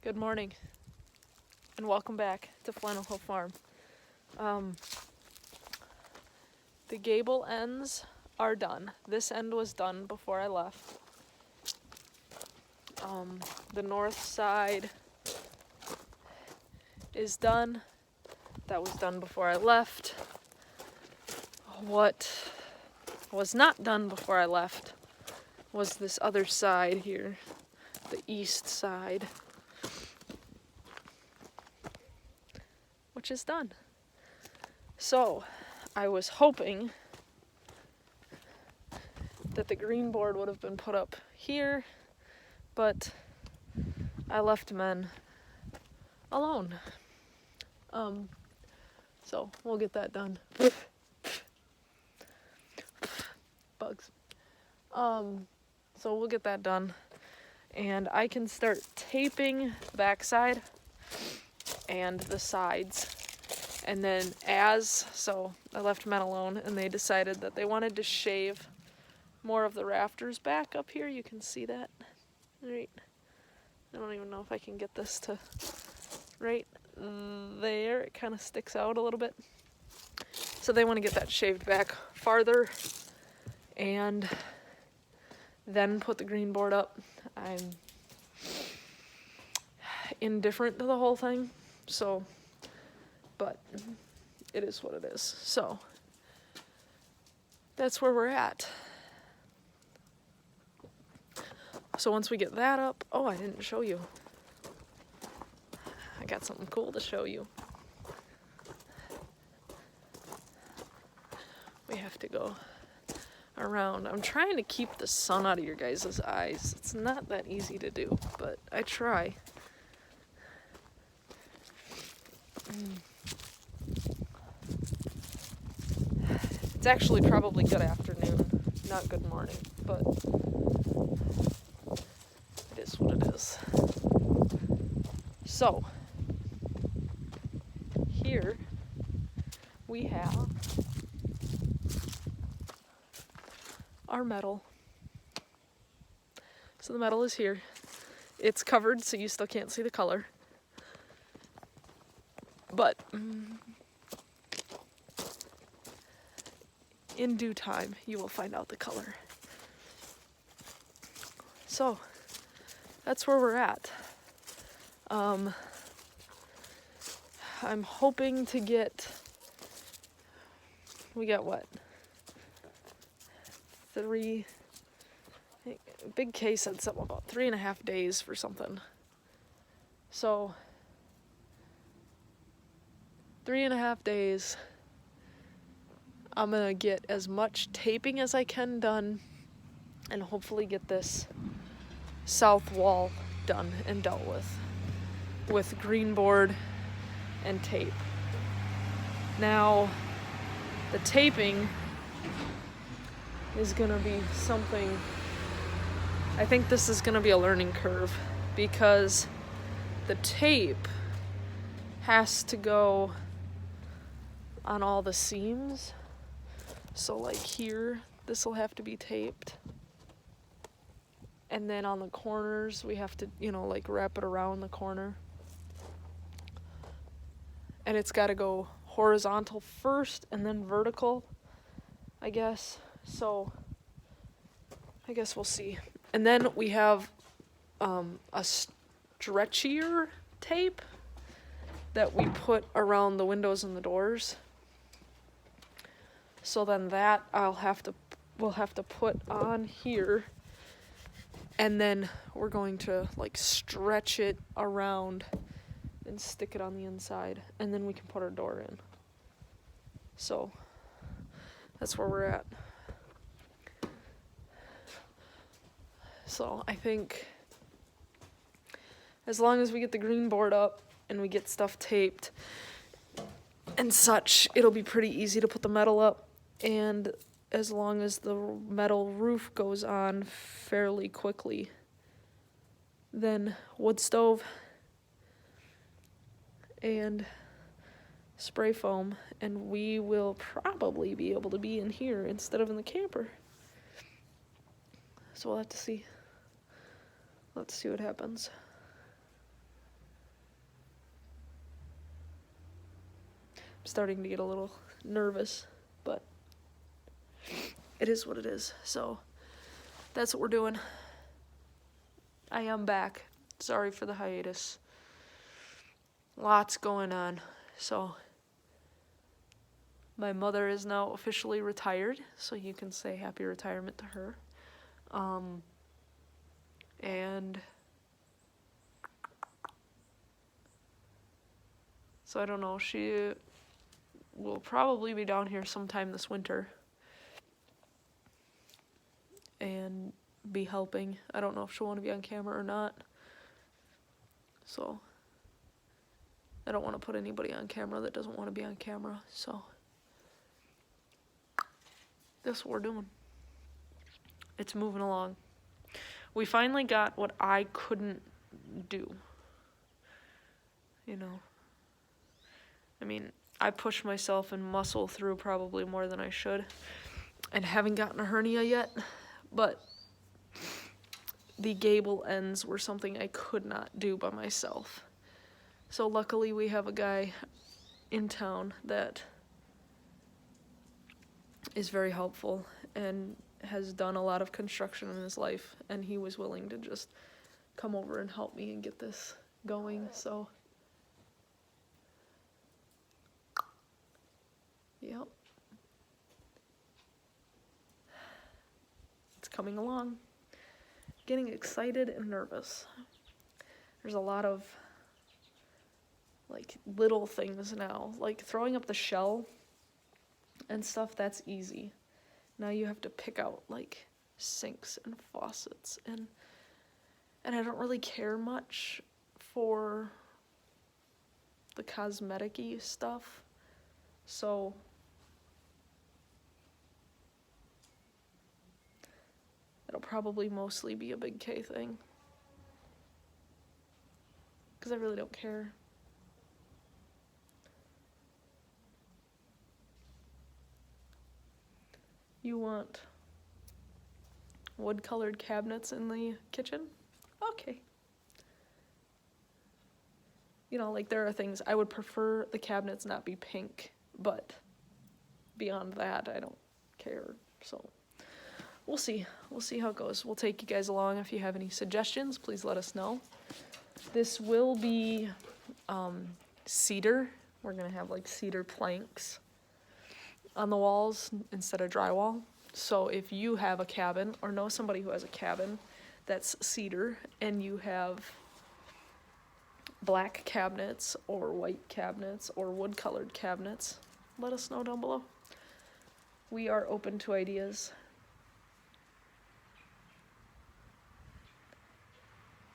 Good morning, and welcome back to FlannelHillFarm. The gable ends are done. This end was done before I left. The north side is done. That was done before I left. What was not done before I left was this other side here, the east side, which is done. So I was hoping that the green board would have been put up here, but I left men alone. So we'll get that done. Bugs. So we'll get that done, and I can start taping the backside and the sides. And then so I left men alone, and they decided that they wanted to shave more of the rafters back up here. You can see that right. I don't even know if I can get this to right there. It kind of sticks out a little bit. So they want to get that shaved back farther and then put the green board up. I'm indifferent to the whole thing, so, but it is what it is. So that's where we're at. So once we get that up, oh, I didn't show you. I got something cool to show you. We have to go around. I'm trying to keep the sun out of your guys' eyes. It's not that easy to do, but I try. It's actually probably good afternoon, not good morning, but it is what it is. So, here we have our metal. So the metal is here. It's covered, so you still can't see the color. But in due time, you will find out the color. So that's where we're at. I'm hoping to get, we got what? Big K said something about 3.5 days for something. So 3.5 days, I'm gonna get as much taping as I can done and hopefully get this south wall done and dealt with green board and tape. Now, the taping is gonna be something, I think this is gonna be a learning curve, because the tape has to go on all the seams. So like here, this will have to be taped. And then on the corners, we have to, like wrap it around the corner. And it's gotta go horizontal first and then vertical, I guess. So I guess we'll see. And then we have a stretchier tape that we put around the windows and the doors. So then that we'll have to put on here, and then we're going to like stretch it around and stick it on the inside, and then we can put our door in. So that's where we're at. So I think as long as we get the green board up and we get stuff taped and such, it'll be pretty easy to put the metal up. And as long as the metal roof goes on fairly quickly, then wood stove and spray foam, and we will probably be able to be in here instead of in the camper. So we'll have to see. Let's see what happens. starting to get a little nervous, but it is what it is. So that's what we're doing. I am back. Sorry for the hiatus. Lots going on. So my mother is now officially retired, so you can say happy retirement to her. And so I don't know, she will probably be down here sometime this winter and be helping. I don't know if she'll want to be on camera or not. So I don't want to put anybody on camera that doesn't want to be on camera. So that's what we're doing. It's moving along. We finally got what I couldn't do. You know, I mean, I push myself and muscle through probably more than I should, and haven't gotten a hernia yet, but the gable ends were something I could not do by myself. So luckily we have a guy in town that is very helpful and has done a lot of construction in his life, and he was willing to just come over and help me and get this going. So yep, it's coming along. Getting excited and nervous. There's a lot of like little things now, like throwing up the shell and stuff. That's easy. Now you have to pick out like sinks and faucets, and I don't really care much for the cosmetic-y stuff, so it'll probably mostly be a big K thing, because I really don't care. You want wood-colored cabinets in the kitchen? Okay. You know, like there are things, I would prefer the cabinets not be pink, but beyond that, I don't care. So we'll see. We'll see how it goes. We'll take you guys along. If you have any suggestions, please let us know. This will be cedar. We're gonna have like cedar planks on the walls instead of drywall. So if you have a cabin or know somebody who has a cabin that's cedar and you have black cabinets or white cabinets or wood colored cabinets, let us know down below. We are open to ideas.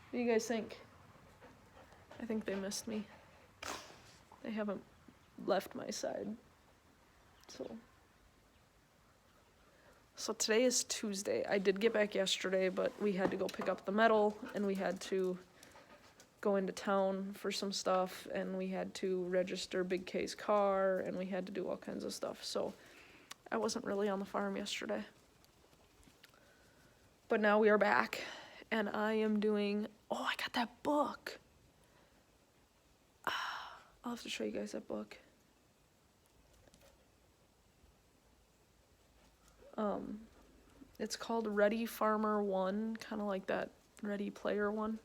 What do you guys think? I think they missed me. They haven't left my side. So today is Tuesday. I did get back yesterday, but we had to go pick up the metal, and we had to go into town for some stuff, and we had to register Big K's car, and we had to do all kinds of stuff. So I wasn't really on the farm yesterday. But now we are back, and I am doing, oh, I got that book. I'll have to show you guys that book. It's called Ready Farmer 1, kind of like that Ready Player 1.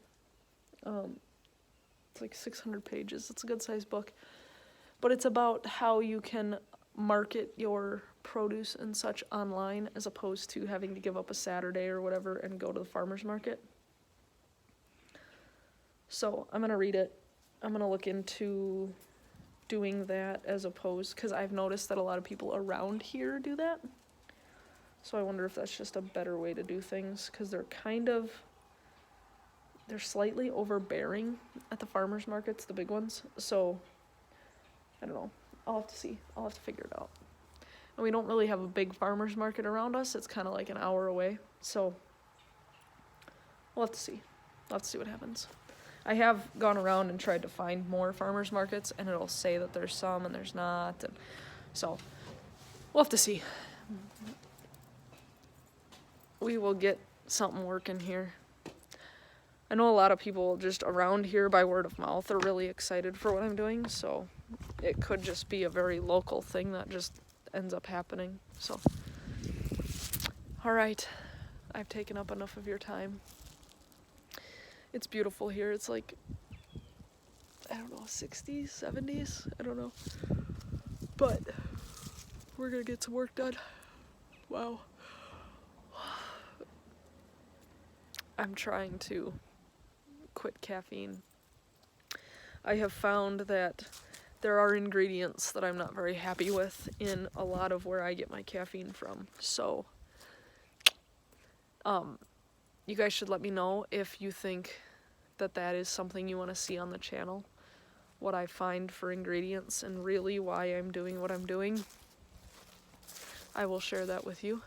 It's like 600 pages. It's a good sized book. But it's about how you can market your produce and such online as opposed to having to give up a Saturday or whatever and go to the farmer's market. So I'm going to read it. I'm going to look into doing that as opposed, because I've noticed that a lot of people around here do that. So I wonder if that's just a better way to do things, because they're slightly overbearing at the farmers markets, the big ones. So I don't know. I'll have to see. I'll have to figure it out. And we don't really have a big farmers market around us. It's kind of like an hour away. So we'll have to see. We'll have to see what happens. I have gone around and tried to find more farmers markets, and it'll say that there's some and there's not. And so we'll have to see. We will get something working here. I know a lot of people just around here by word of mouth are really excited for what I'm doing, so it could just be a very local thing that just ends up happening. So, all right, I've taken up enough of your time. It's beautiful here. It's like, I don't know, 60s, 70s, I don't know. But we're gonna get some work done. Wow. I'm trying to quit caffeine. I have found that there are ingredients that I'm not very happy with in a lot of where I get my caffeine from. So, you guys should let me know if you think that that is something you want to see on the channel. What I find for ingredients and really why I'm doing what I'm doing. I will share that with you.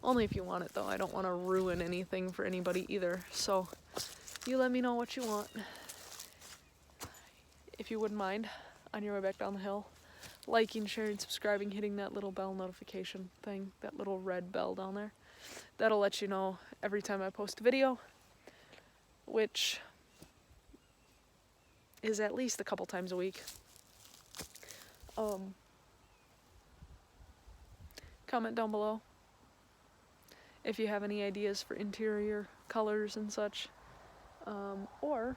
Only if you want it though. I don't want to ruin anything for anybody either. So you let me know what you want. If you wouldn't mind, on your way back down the hill, liking, sharing, subscribing, hitting that little bell notification thing, that little red bell down there. That'll let you know every time I post a video, which is at least a couple times a week. Comment down below if you have any ideas for interior colors and such, or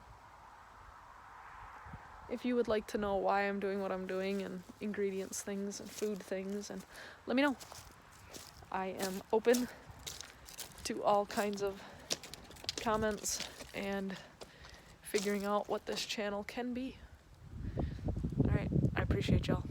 if you would like to know why I'm doing what I'm doing and ingredients things and food things, and let me know. I am open to all kinds of comments and figuring out what this channel can be. Alright, I appreciate y'all.